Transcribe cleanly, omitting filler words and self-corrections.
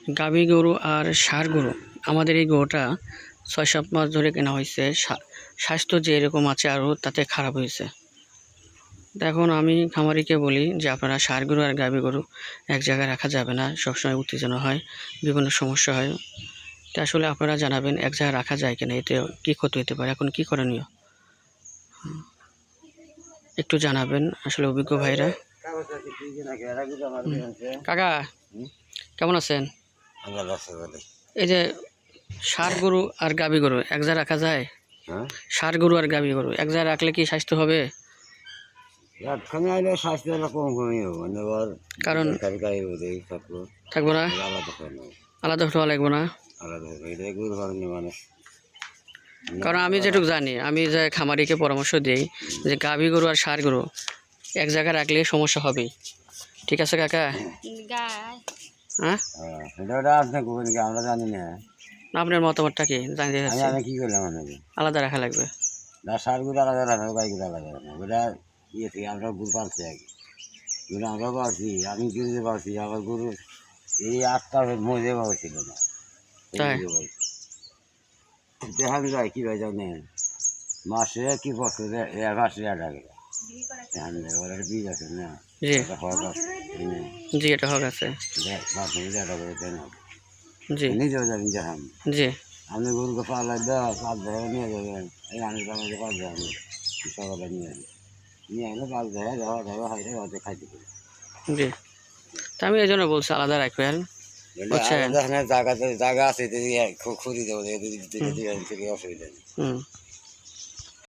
গাভী গরু আর ষাঁড় গরু, আমাদের এই গরুটা ৬-৭ মাস ধরে কেনা হয়েছে। স্বাস্থ্য যে এরকম আছে আরও তাতে খারাপ হয়েছে। তো এখন আমি খামারিকে বলি যে আপনারা ষাঁড় গরু আর গাভী গরু এক জায়গায় রাখা যাবে না, সবসময় উত্তেজনা হয়, বিভিন্ন সমস্যা হয়। তো আসলে আপনারা জানাবেন এক জায়গায় রাখা যায় কিনা, এতে কী ক্ষতি হতে পারে, এখন কী করণীয় একটু জানাবেন আসলে অভিজ্ঞ ভাইরা। কাকা কেমন আছেন? এই যে ষাঁড় গরু আর গাভী গরু এক জায়গায় রাখা যায়? ষাঁড় গরু আর গাভী গরু এক জায়গায় রাখলে কি স্বাস্থ্য হবে? কারণ থাকবো না, আলাদা হওয়া লাগবো না। কারণ আমি যেটুকু জানি, আমি যে খামারিকে পরামর্শ দিই যে গাভী গরু আর ষাঁড় গরু এক জায়গায় রাখলে সমস্যা হবে। ঠিক আছে কাকা? হ্যাঁ, আমরা জানি না। আপনার মতামতটা কি জানতে চাচ্ছি। আমি কি করলাম আলাদা রাখা লাগবে। সারগুলো আলাদা রাখা, গাইগুলো আলাদা রাখা, ওটা ইয়ে থেকে আমরা গরু পালছি আগে, গরু আমরাও পালছি, আমি কিনতে পারছি। আমার গরু এই 8টা মজে পাওয়া না, তাই দেখান যায় কী ভাই জানেন, মাসে কি বছরে মাসে 1 টাকা ওরা বীজ আছে না, জি হক আছে, জি, এটা হক আছে। মাসে 1 টাকা করে দেন, জি নিজেও জানেন দেখান। জি আপনি গরুকে পাল্লা দেওয়া 5 জায়গায় নিয়ে যাবেন, এই আমি আমাকে 5 জায়গা সকালে নিয়ে এনে 5 জায়গায় যাওয়া যাওয়া হয় ওদের খাইতে পারি। জি, তা আমি এই জন্য বলছি আলাদা রাখবেন, বুঝছেন? জায়গা আছে খুঁড়ি দেবো, অসুবিধা নেই।